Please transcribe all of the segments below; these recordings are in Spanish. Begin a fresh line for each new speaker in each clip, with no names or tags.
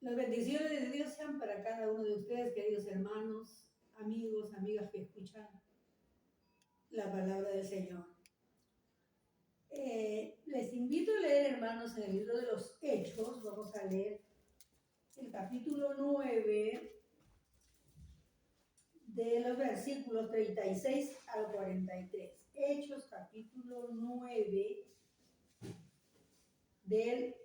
Las bendiciones de Dios sean para cada uno de ustedes, queridos hermanos, amigos, amigas que escuchan la palabra del Señor. Les invito a leer, hermanos, en el libro de los Hechos. Vamos a leer el capítulo 9 de los versículos 36 al 43. Hechos, capítulo 9, del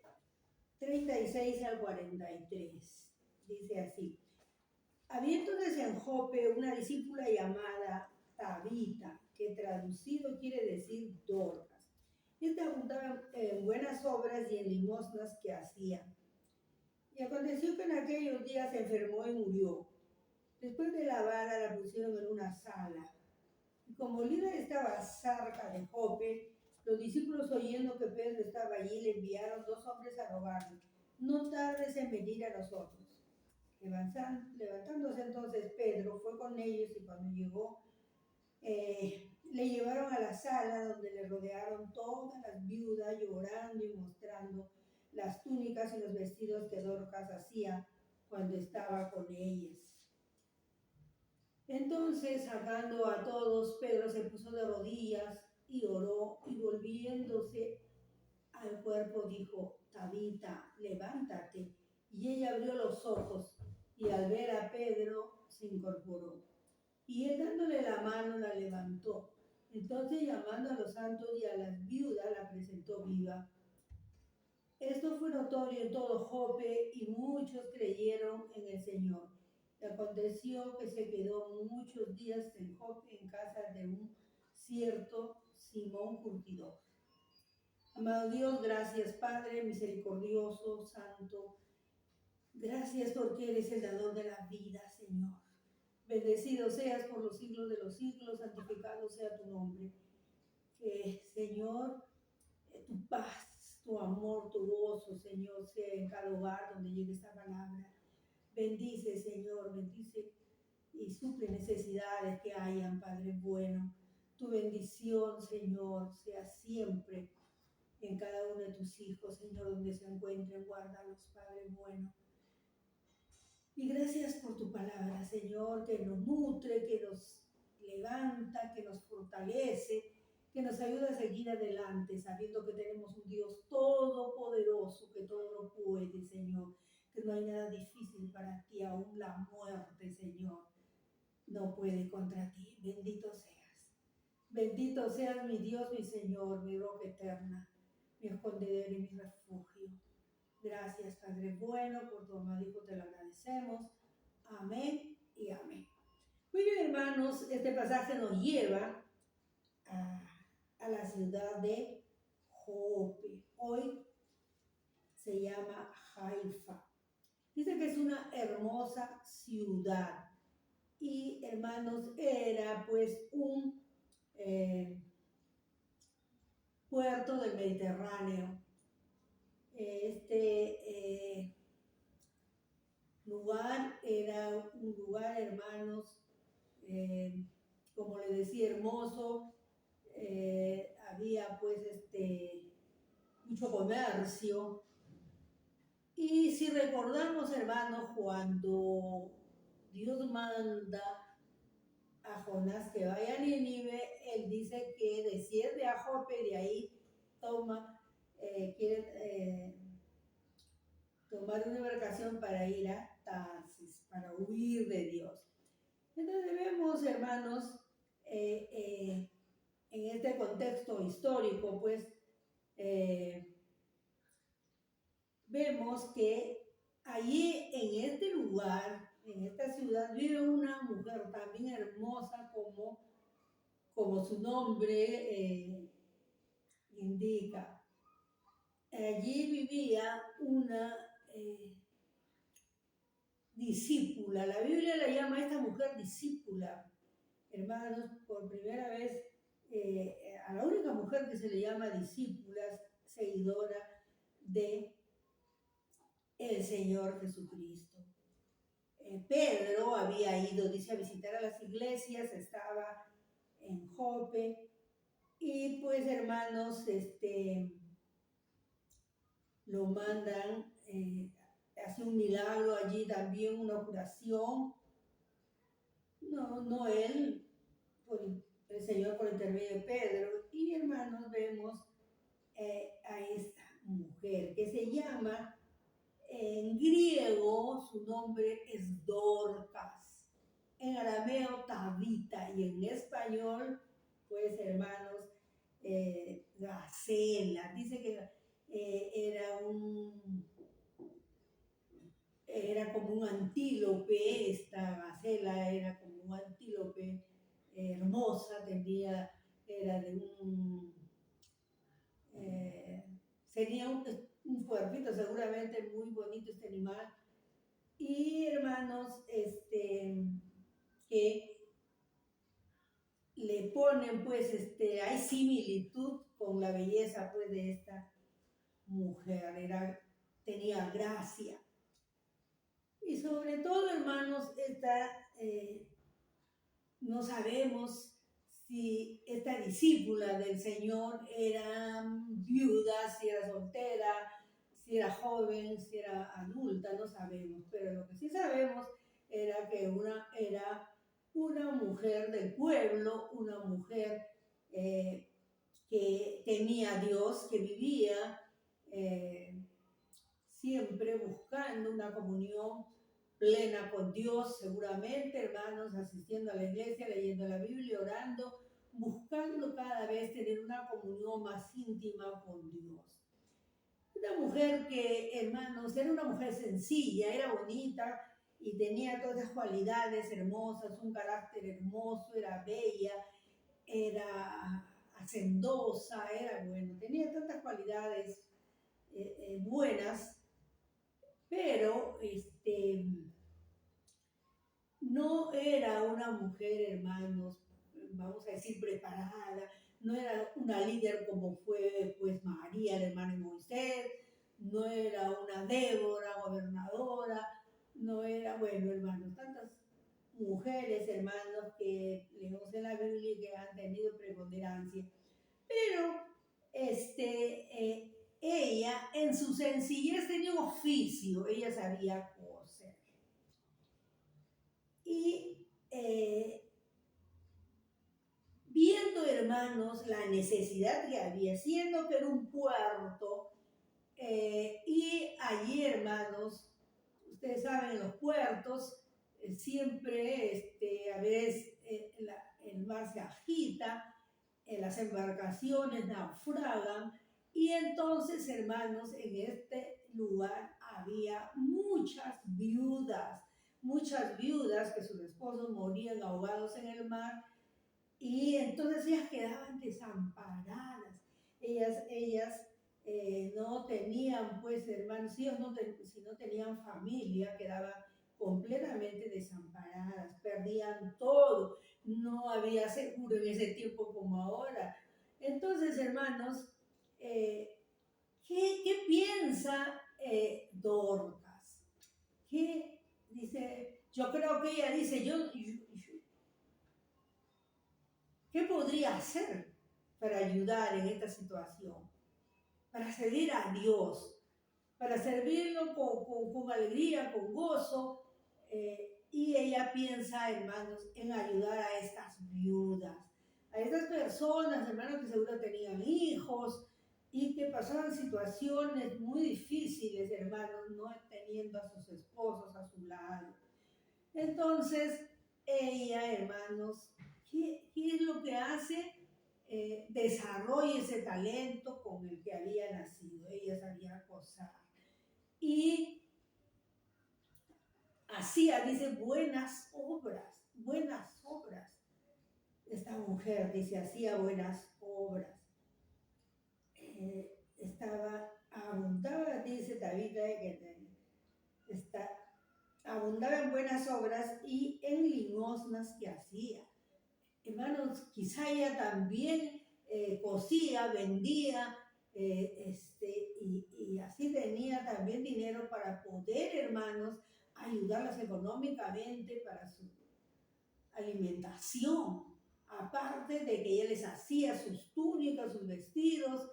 36 al 43. Dice así: había entonces en Jope una discípula llamada Tabita, que traducido quiere decir Dorcas. Esta abundaba en buenas obras y en limosnas que hacía. Y aconteció que en aquellos días se enfermó y murió. Después de lavarla la pusieron en una sala. Y como Lida estaba cerca de Jope, los discípulos, oyendo que Pedro estaba allí, le enviaron 2 hombres a rogarle: no tardes en venir a nosotros. Levantándose entonces Pedro fue con ellos, y cuando llegó, le llevaron a la sala donde le rodearon todas las viudas, llorando y mostrando las túnicas y los vestidos que Dorcas hacía cuando estaba con ellas. Entonces, sacando a todos, Pedro se puso de rodillas y oró, y volviéndose al cuerpo dijo: Tabita, levántate. Y ella abrió los ojos, y al ver a Pedro se incorporó. Y él, dándole la mano, la levantó. Entonces, llamando a los santos y a las viudas, la presentó viva. Esto fue notorio en todo Jope, y muchos creyeron en el Señor. Y aconteció que se quedó muchos días en Jope, en casa de un cierto Simón Curtidor. Amado Dios, gracias, Padre misericordioso, santo. Gracias porque eres el dador de la vida, Señor. Bendecido seas por los siglos de los siglos, santificado sea tu nombre. Que, Señor, tu paz, tu amor, tu gozo, Señor, sea en cada hogar donde llegue esta palabra. Bendice, Señor, bendice y suple necesidades que hayan, Padre bueno. Tu bendición, Señor, sea siempre en cada uno de tus hijos, Señor, donde se encuentren. Guárdalos, Padre bueno. Y gracias por tu palabra, Señor, que nos nutre, que nos levanta, que nos fortalece, que nos ayuda a seguir adelante, sabiendo que tenemos un Dios todopoderoso, que todo lo puede, Señor, que no hay nada difícil para ti, aún la muerte, Señor, no puede contra ti. Bendito seas. Bendito seas, mi Dios, mi Señor, mi roca eterna, mi escondedero y mi refugio. Gracias, Padre bueno, por tu amado Hijo te lo agradecemos. Amén y amén. Muy bien, hermanos, este pasaje nos lleva a la ciudad de Jope. Hoy se llama Haifa. Dice que es una hermosa ciudad. Y, hermanos, era pues un puerto del Mediterráneo. Lugar era un lugar, hermanos, como le decía, hermoso. Había pues mucho comercio. Y si recordamos, hermanos, cuando Dios manda a Jonás que vaya a Nínive, él dice que desciende a Jope, de ahí quiere tomar una embarcación para ir a Tarsis, para huir de Dios. Entonces vemos, hermanos, en este contexto histórico, pues vemos que allí en este lugar, en esta ciudad, vive una mujer también hermosa como su nombre indica. Allí vivía una discípula. La Biblia la llama a esta mujer discípula. Hermanos, por primera vez, a la única mujer que se le llama discípula, seguidora de el Señor Jesucristo. Pedro había ido, dice, a visitar a las iglesias, estaba en Jope, y pues, hermanos, lo mandan hace un milagro allí también, una curación. No él, por el Señor por intermedio de Pedro. Y hermanos, vemos a esta mujer que se llama, en griego su nombre es Dorcas, en arameo Tabita y en español, pues hermanos, Gacela. Dice que era como un antílope, esta gacela era como un antílope, hermosa, era de sería un cuerpito seguramente muy bonito este animal. Y hermanos, que le ponen pues, hay similitud con la belleza pues de esta mujer, tenía gracia. Y sobre todo, hermanos, no sabemos si esta discípula del Señor era viuda, si era soltera, si era joven, si era adulta, no sabemos. Pero lo que sí sabemos era que era una mujer del pueblo, una mujer que temía a Dios, que vivía siempre buscando una comunión plena con Dios, seguramente, hermanos, asistiendo a la iglesia, leyendo la Biblia, orando, buscando cada vez tener una comunión más íntima con Dios. Una mujer que, hermanos, era una mujer sencilla, era bonita y tenía todas esas cualidades hermosas, un carácter hermoso, era bella, era hacendosa, era bueno, tenía tantas cualidades buenas, pero no era una mujer, hermanos, vamos a decir, preparada, no era una líder como fue pues María, la hermana de Moisés, no era una Débora, gobernadora, no era, bueno, hermanos, tantas mujeres, hermanos, que leemos en la Biblia que han tenido preponderancia. Pero ella en su sencillez tenía un oficio, ella sabía coser. Y viendo, hermanos, la necesidad que había, siendo que era un puerto, y allí, hermanos, ustedes saben, en los puertos siempre a veces el mar se agita, las embarcaciones naufragan, y entonces, hermanos, en este lugar había muchas viudas que sus esposos morían ahogados en el mar, y entonces ellas quedaban desamparadas. Ellas no tenían, pues, hermanos, si no tenían familia, quedaban completamente desamparadas, perdían todo, no había seguro en ese tiempo como ahora. Entonces, hermanos, ¿qué piensa Dorcas? ¿Qué dice? Yo creo que ella dice, ¿qué podría hacer para ayudar en esta situación? Para servir a Dios, para servirlo con alegría, con gozo. Y ella piensa, hermanos, en ayudar a estas viudas, a estas personas, hermanos, que seguro tenían hijos y que pasaban situaciones muy difíciles, hermanos, no teniendo a sus esposos a su lado. Entonces, ella, hermanos, ¿qué es lo que hace? Desarrolla ese talento con el que había nacido. Ella sabía coser. Y hacía, dice, buenas obras. Esta mujer, dice, hacía buenas obras. Abundaba, dice Tabita, abundaba en buenas obras y en limosnas que hacía. Hermanos, quizá ella también cosía, vendía, y así tenía también dinero para poder, hermanos, ayudarlas económicamente para su alimentación. Aparte de que ella les hacía sus túnicas, sus vestidos,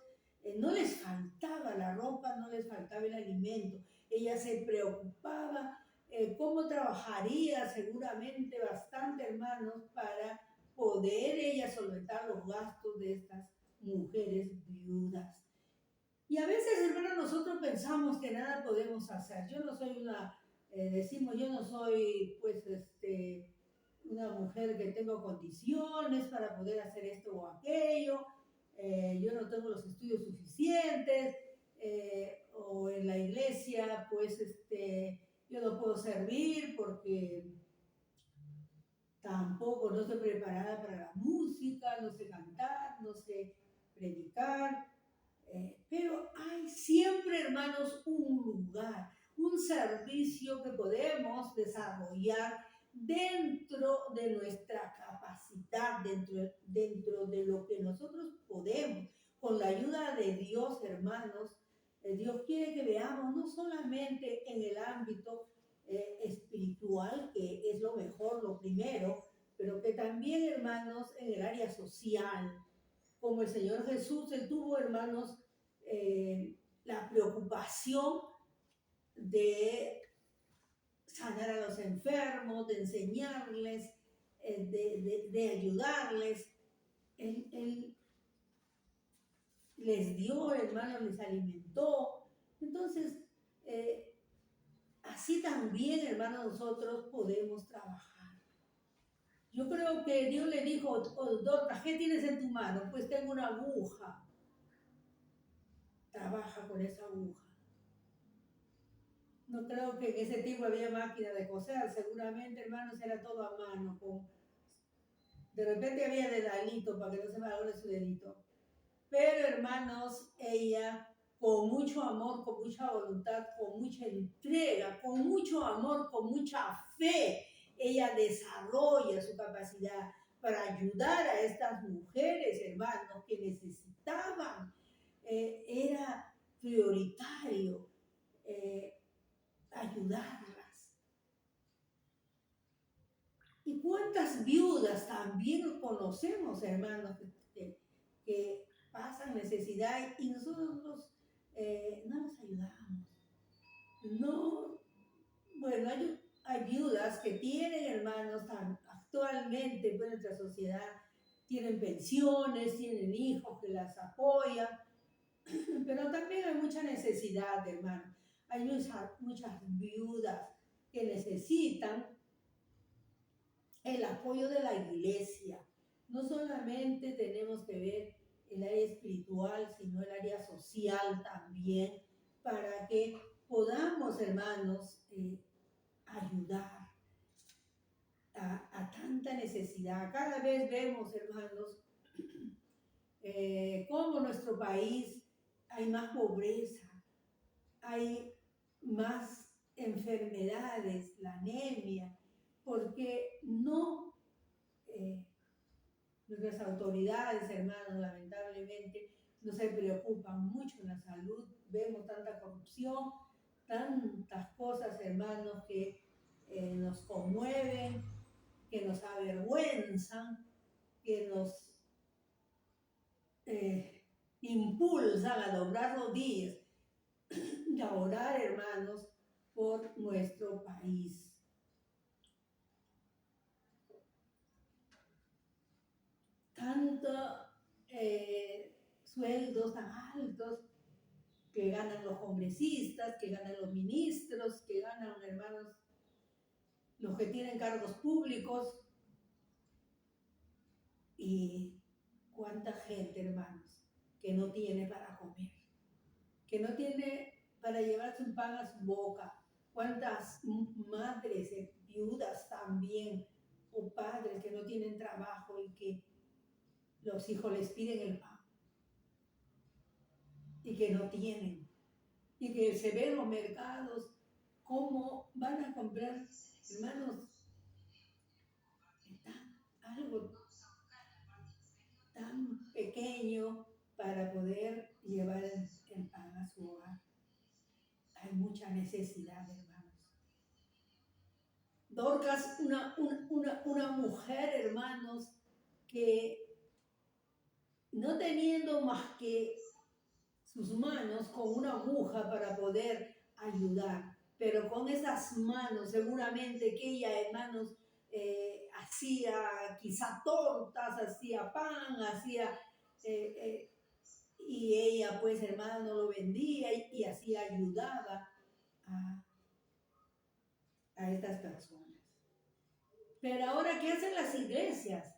no les faltaba la ropa, no les faltaba el alimento. ella se preocupaba cómo trabajaría seguramente bastante, hermanos, para poder ella solventar los gastos de estas mujeres viudas. Y a veces, hermanos, nosotros pensamos que nada podemos hacer. Yo no soy decimos, yo no soy, pues, una mujer que tengo condiciones para poder hacer esto o aquello, yo no tengo los estudios suficientes, o en la iglesia, pues, yo no puedo servir porque tampoco no estoy preparada para la música, no sé cantar, no sé predicar, pero hay siempre, hermanos, un lugar, un servicio que podemos desarrollar dentro de nuestra capacidad, dentro de lo que nosotros podemos, con la ayuda de Dios, hermanos. Dios quiere que veamos no solamente en el ámbito espiritual, que es lo mejor, lo primero, pero que también, hermanos, en el área social. Como el Señor Jesús, Él tuvo, hermanos, la preocupación de sanar a los enfermos, de enseñarles, de ayudarles. Él les dio, hermanos, les alimentó. Entonces, así también, hermanos, nosotros podemos trabajar. Yo creo que Dios le dijo, Dorcas, ¿qué tienes en tu mano? Pues tengo una aguja. Trabaja con esa aguja. No creo que en ese tiempo había máquina de coser, seguramente, hermanos, era todo a mano. De repente había dedalito para que no se me haga su dedito. Pero, hermanos, ella, con mucho amor, con mucha voluntad, con mucha entrega, con mucho amor, con mucha fe, ella desarrolla su capacidad para ayudar a estas mujeres, hermanos, que necesitaban. Era prioritario ayudarlas. ¿Y cuántas viudas también conocemos, hermanos, que pasan necesidad y nosotros no las ayudamos? No, bueno, hay viudas que tienen, hermanos, actualmente en nuestra sociedad, tienen pensiones, tienen hijos que las apoyan, pero también hay mucha necesidad, hermano. Hay muchas viudas que necesitan el apoyo de la iglesia. No solamente tenemos que ver el área espiritual, sino el área social también, para que podamos, hermanos, ayudar a tanta necesidad. Cada vez vemos, hermanos, cómo en nuestro país hay más pobreza, hay más enfermedades, la anemia, porque nuestras autoridades, hermanos, lamentablemente, no se preocupan mucho en la salud. Vemos tanta corrupción, tantas cosas, hermanos, que nos conmueven, que nos avergüenzan, que nos impulsan a doblar rodillas y a orar, hermanos, por nuestro país. Tanto sueldos tan altos que ganan los congresistas, que ganan los ministros, que ganan, hermanos, los que tienen cargos públicos. Y cuánta gente, hermanos, que no tiene para comer, que no tiene para llevarse un pan a su boca. Cuántas madres, viudas también, o padres que no tienen trabajo y que los hijos les piden el pan y que no tienen, y que se ven en los mercados cómo van a comprar, hermanos, algo tan pequeño para poder llevar el pan a su hogar. Hay mucha necesidad, hermanos. Dorcas, una mujer, hermanos, que no teniendo más que sus manos con una aguja para poder ayudar, pero con esas manos, seguramente que ella, hermanos, hacía quizá tortas, hacía pan, hacía, y ella, pues, hermano, lo vendía y así ayudaba a, a estas personas. Pero ahora, ¿qué hacen las iglesias?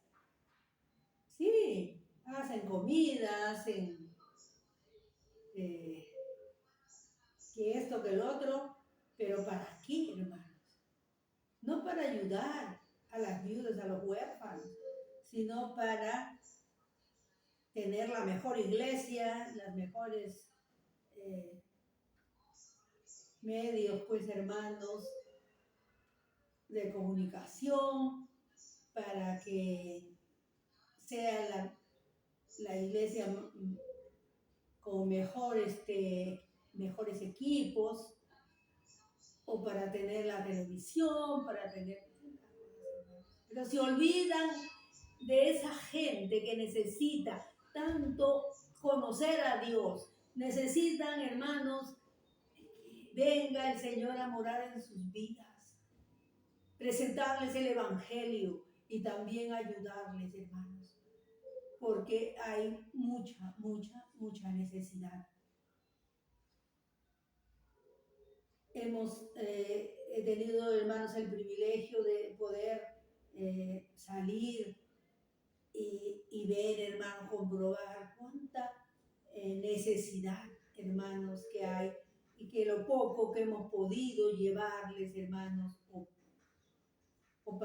Sí, hacen comida, hacen que esto, que el otro, pero ¿para qué, hermanos? No para ayudar a las viudas, a los huérfanos, sino para tener la mejor iglesia, las mejores eh, medios, pues, hermanos, de comunicación, para que sea la iglesia con mejores equipos, o para tener la televisión, para tener... Pero se olvidan de esa gente que necesita tanto conocer a Dios. Necesitan, hermanos, que venga el Señor a morar en sus vidas, presentarles el Evangelio y también ayudarles, hermanos, porque hay mucha necesidad. He tenido, hermanos, el privilegio de poder salir y ver, hermanos, comprobar cuánta necesidad, hermanos, que hay, y que lo poco que hemos podido llevarles, hermanos, o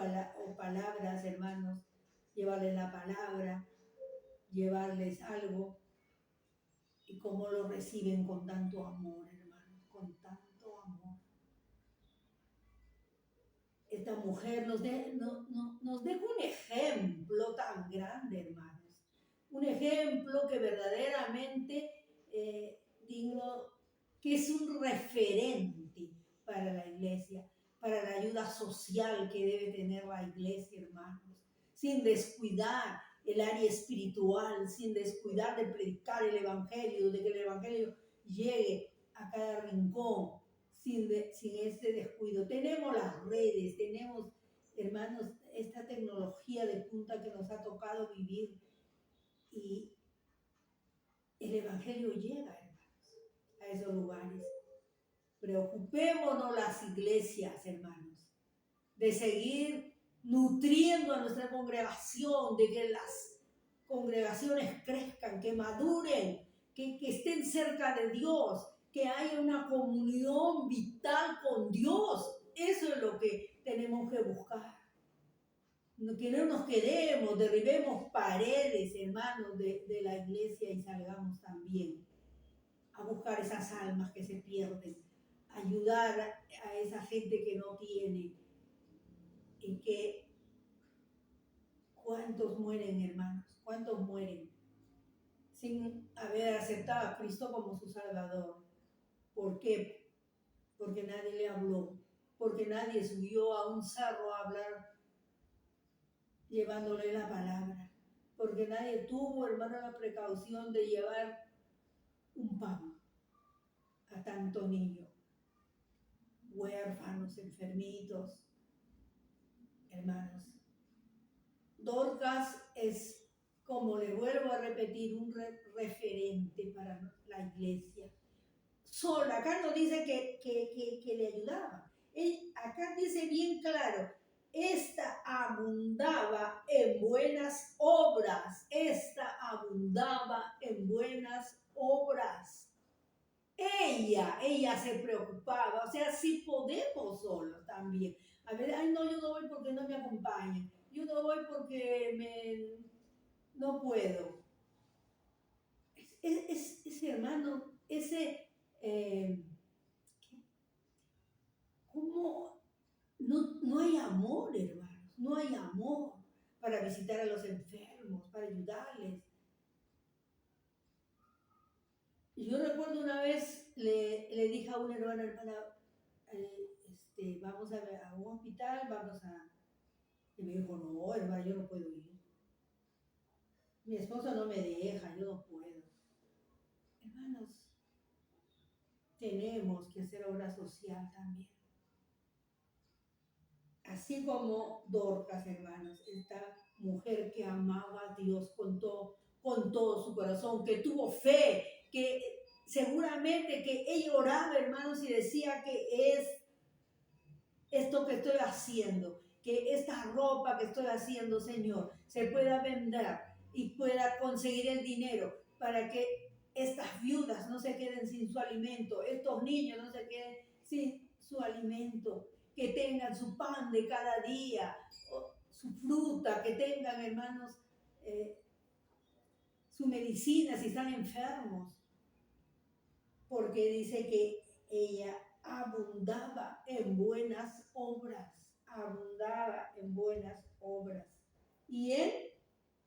palabras, hermanos, llevarles la palabra, llevarles algo, y cómo lo reciben con tanto amor, hermanos, con tanto amor. Esta mujer nos deja un ejemplo tan grande, hermanos. Un ejemplo que verdaderamente digno, que es un referente para la iglesia, para la ayuda social que debe tener la iglesia, hermanos, sin descuidar el área espiritual, sin descuidar de predicar el evangelio, de que el evangelio llegue a cada rincón, sin este descuido. Tenemos las redes, tenemos, hermanos, esta tecnología de punta que nos ha tocado vivir, y el evangelio llega, hermanos, a esos lugares. Preocupémonos las iglesias, hermanos, de seguir nutriendo a nuestra congregación, de que las congregaciones crezcan, que maduren, que estén cerca de Dios, que haya una comunión vital con Dios. Eso es lo que tenemos que buscar. Que no nos quedemos, derribemos paredes, hermanos, de la iglesia, y salgamos también a buscar esas almas que se pierden, ayudar a esa gente que no tiene, y que cuántos mueren, hermanos, cuántos mueren sin haber aceptado a Cristo como su Salvador. ¿Por qué? Porque nadie le habló, porque nadie subió a un cerro a hablar llevándole la palabra, porque nadie tuvo, hermano, la precaución de llevar un pan a tanto niño, huérfanos, enfermitos, hermanos. Dorcas es, como le vuelvo a repetir, un referente para la iglesia. Sola, acá no dice que le ayudaba. Acá dice bien claro, esta abundaba en buenas obras, esta abundaba en buenas obras. Ella se preocupaba, o sea, si podemos solos también. A ver, ay no, yo no voy porque no me acompañan, yo no voy porque no puedo. Ese hermano, ¿cómo? No hay amor, hermanos, no hay amor para visitar a los enfermos, para ayudarles. Yo recuerdo una vez, le dije a una hermana, vamos a un hospital, y me dijo, no, hermana, yo no puedo ir. Mi esposo no me deja, yo no puedo. Hermanos, tenemos que hacer obra social también. Así como Dorcas, hermanos, esta mujer que amaba a Dios con todo su corazón, que tuvo fe, que seguramente que ella oraba, hermanos, y decía que es esto que estoy haciendo, que esta ropa que estoy haciendo, Señor, se pueda vender y pueda conseguir el dinero para que estas viudas no se queden sin su alimento, estos niños no se queden sin su alimento, que tengan su pan de cada día, su fruta, que tengan, hermanos, su medicina si están enfermos, porque dice que ella abundaba en buenas obras, y en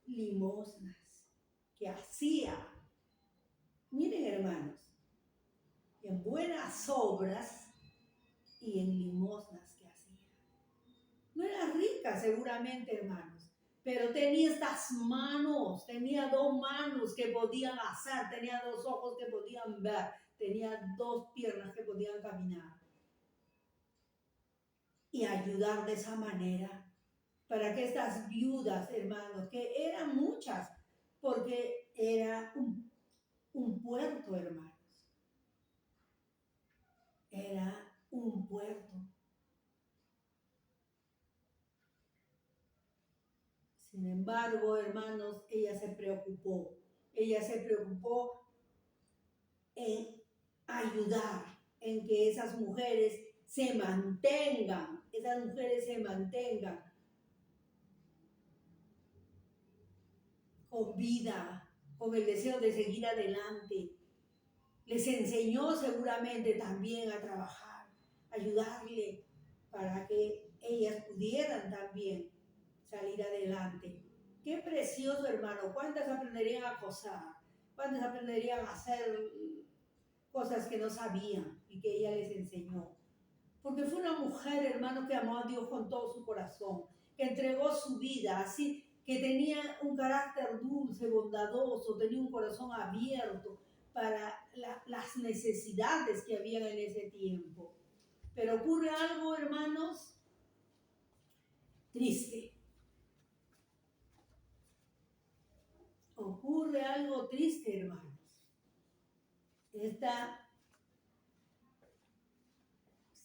limosnas que hacía. Miren, hermanos, en buenas obras y en limosnas que hacía. No era rica seguramente, hermanos, pero tenía estas manos, tenía 2 manos que podían hacer, tenía 2 ojos que podían ver, tenía 2 piernas que podían caminar. Y ayudar de esa manera para que estas viudas, hermanos, que eran muchas, porque era un puerto, hermanos. Era un puerto. Sin embargo, hermanos, ella se preocupó en ayudar, en que esas mujeres se mantengan con vida, con el deseo de seguir adelante. Les enseñó seguramente también a trabajar, ayudarle para que ellas pudieran también salir adelante. Qué precioso, hermano. ¿Cuántas aprenderían a coser? ¿Cuántas aprenderían a hacer cosas que no sabían y que ella les enseñó? Porque fue una mujer, hermano, que amó a Dios con todo su corazón, que entregó su vida, así que tenía un carácter dulce, bondadoso, tenía un corazón abierto para las necesidades que habían en ese tiempo. Pero ocurre algo, hermanos, triste. Ocurre algo triste, hermanos. Esta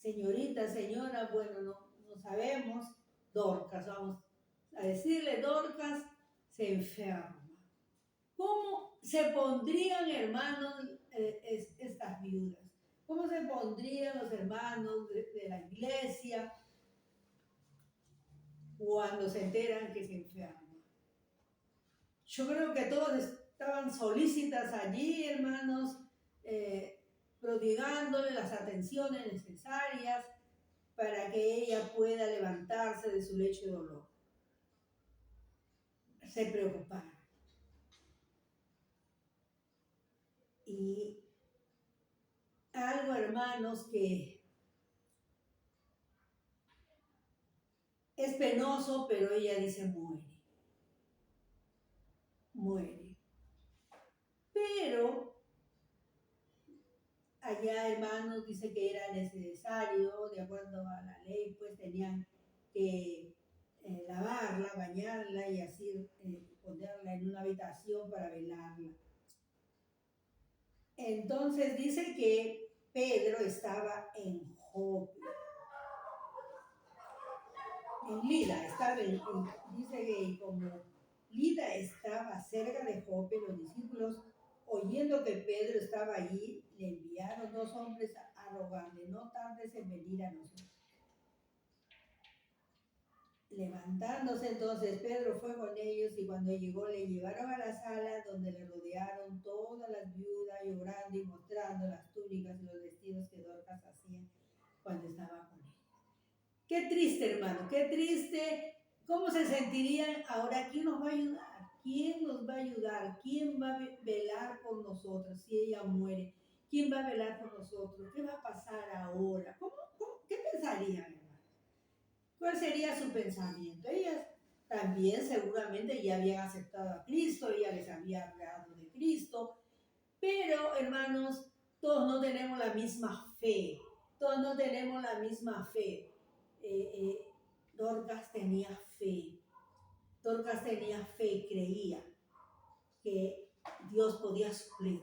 señora, bueno, no sabemos, Dorcas, vamos a decirle, Dorcas se enferma. ¿Cómo se pondrían, hermanos, estas viudas? ¿Cómo se pondrían los hermanos de la iglesia cuando se enteran que se enferma? Yo creo que todos estaban solícitas allí, hermanos, prodigándole las atenciones necesarias para que ella pueda levantarse de su lecho de dolor. Se preocuparon. Y algo, hermanos, que es penoso, pero ella dice muere. Pero allá, hermanos, dice que era necesario, de acuerdo a la ley, pues tenían que lavarla, bañarla y así ponerla en una habitación para velarla. Entonces dice que Pedro estaba en Jope, en Lida, dice que como Lida estaba cerca de Jope, los discípulos, oyendo que Pedro estaba allí, le enviaron 2 hombres a rogarle, no tardes en venir a nosotros. Levantándose entonces, Pedro fue con ellos y cuando llegó le llevaron a la sala donde le rodearon todas las viudas, llorando y mostrando las túnicas y los vestidos que Dorcas hacía cuando estaba con ellos. Qué triste, hermano, qué triste. ¿Cómo se sentirían ahora? ¿Quién nos va a ayudar? ¿Quién nos va a ayudar? ¿Quién va a velar por nosotros si ella muere? ¿Quién va a velar por nosotros? ¿Qué va a pasar ahora? ¿Qué pensarían, hermano? ¿Cuál sería su pensamiento? Ellas también seguramente ya habían aceptado a Cristo, ella les había hablado de Cristo, pero hermanos, todos no tenemos la misma fe, todos no tenemos la misma fe. Dorcas tenía fe, Dorcas tenía fe y creía que Dios podía suplir.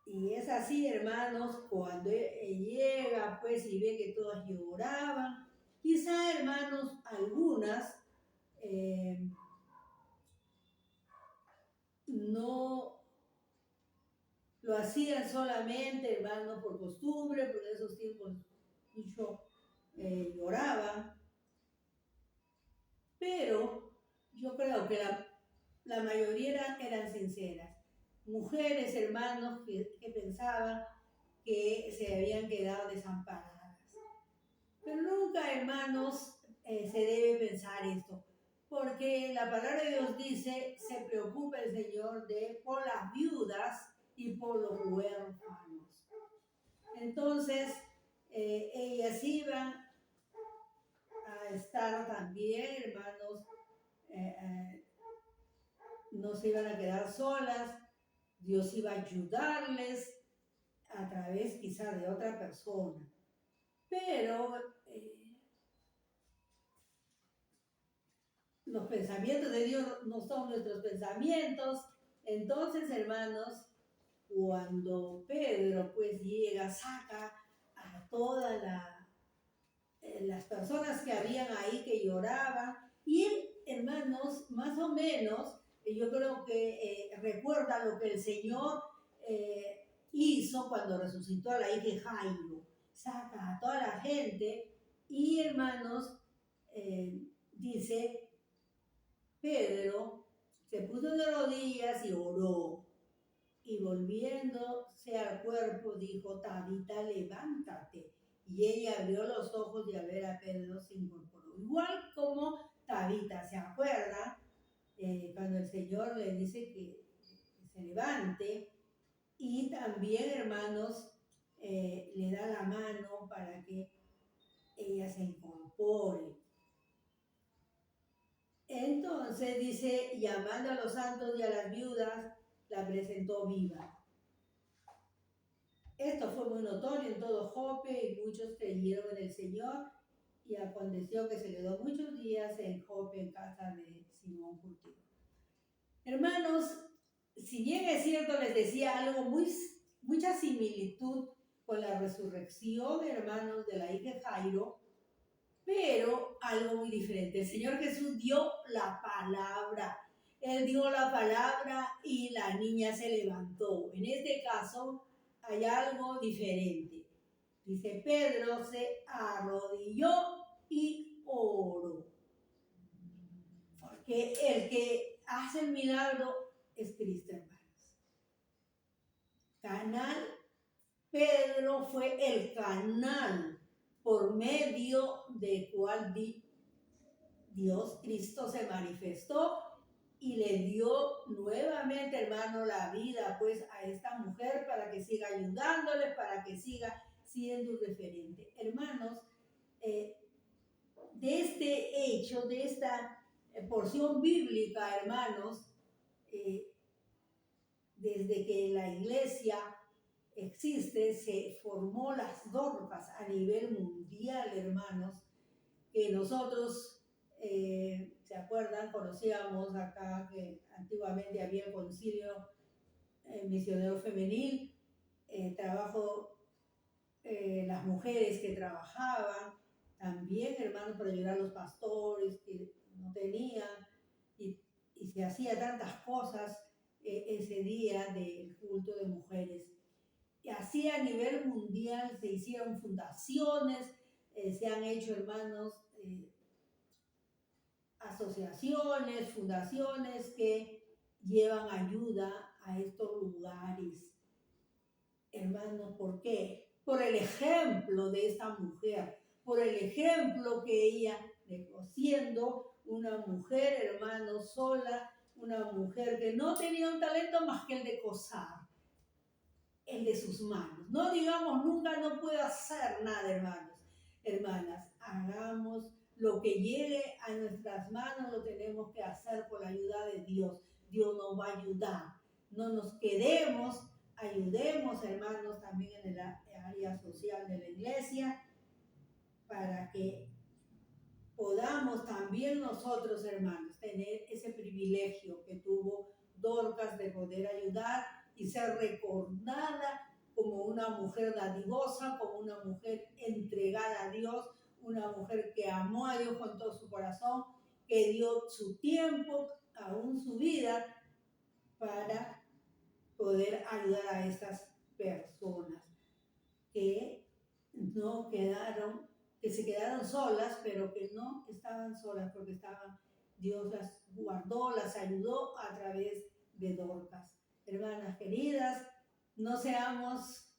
Y es así, hermanos, cuando llega pues y ve que todas lloraban, quizá, hermanos, algunas no lo hacían solamente, hermanos, por costumbre, porque en esos tiempos mucho lloraban, pero yo creo que la mayoría eran sinceras. Mujeres, hermanos, que pensaban que se habían quedado desamparadas. Pero nunca, hermanos, se debe pensar esto, porque la palabra de Dios dice, se preocupa el Señor por las viudas y por los huérfanos. Entonces, ellas iban a estar también, hermanos, no se iban a quedar solas, Dios iba a ayudarles a través quizá de otra persona. Pero los pensamientos de Dios no son nuestros pensamientos. Entonces, hermanos, cuando Pedro pues llega, saca a todas las personas que habían ahí que lloraban, y él, hermanos, más o menos, yo creo que recuerda lo que el Señor hizo cuando resucitó a la hija de Jairo. Saca a toda la gente y, hermanos, dice, Pedro se puso de rodillas y oró. Y volviéndose al cuerpo, dijo, Tabita, levántate. Y ella abrió los ojos y al ver a Pedro se incorporó. Igual como Tabita, ¿se acuerda? Cuando el Señor le dice que se levante. Y también, hermanos, le da la mano para que ella se incorpore. Entonces dice, llamando a los santos y a las viudas, la presentó viva. Esto fue muy notorio en todo Jope y muchos creyeron en el Señor, y aconteció que se quedó muchos días en Jope en casa de Simón Curtido. Hermanos, si bien es cierto, les decía algo mucha similitud con la resurrección, hermanos, de la hija de Jairo, pero algo muy diferente. El Señor Jesús dio la palabra. Él dio la palabra y la niña se levantó. En este caso hay algo diferente. Dice, Pedro se arrodilló y oró. Porque el que hace el milagro es Cristo, hermanos. Pedro fue el canal por medio del cual Dios, Cristo, se manifestó y le dio nuevamente, hermano, la vida pues a esta mujer para que siga ayudándole, para que siga siendo un referente. Hermanos, de este hecho, de esta porción bíblica, hermanos, desde que la iglesia existe, se formó las Dorcas a nivel mundial, hermanos, que nosotros, ¿se acuerdan? Conocíamos acá que antiguamente había el concilio misionero femenil, las mujeres que trabajaban, también, hermanos, para ayudar a los pastores que no tenían, y se hacía tantas cosas ese día del culto de mujeres. Y así a nivel mundial se hicieron fundaciones, se han hecho, hermanos, asociaciones, fundaciones que llevan ayuda a estos lugares. Hermanos, ¿por qué? Por el ejemplo de esta mujer, por el ejemplo que ella dejó, siendo una mujer, hermano, sola, una mujer que no tenía un talento más que el de coser, el de sus manos. No digamos nunca no puedo hacer nada, hermanos, hermanas, hagamos lo que llegue a nuestras manos, lo tenemos que hacer por la ayuda de Dios. Dios nos va a ayudar. No nos quedemos ayudemos, hermanos, también en el área social de la iglesia, para que podamos también nosotros, hermanos, tener ese privilegio que tuvo Dorcas de poder ayudar y ser recordada como una mujer dadivosa, como una mujer entregada a Dios, una mujer que amó a Dios con todo su corazón, que dio su tiempo, aún su vida, para poder ayudar a estas personas que no quedaron, que se quedaron solas, pero que no estaban solas porque Dios las guardó, las ayudó a través de Dorcas. Hermanas queridas, no seamos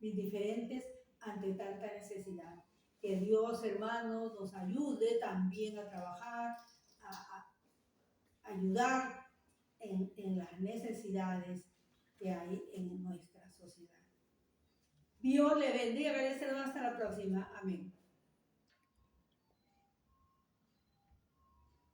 indiferentes ante tanta necesidad. Que Dios, hermanos, nos ayude también a trabajar, a ayudar en las necesidades que hay en nuestra sociedad. Dios le bendiga, hasta la próxima. Amén.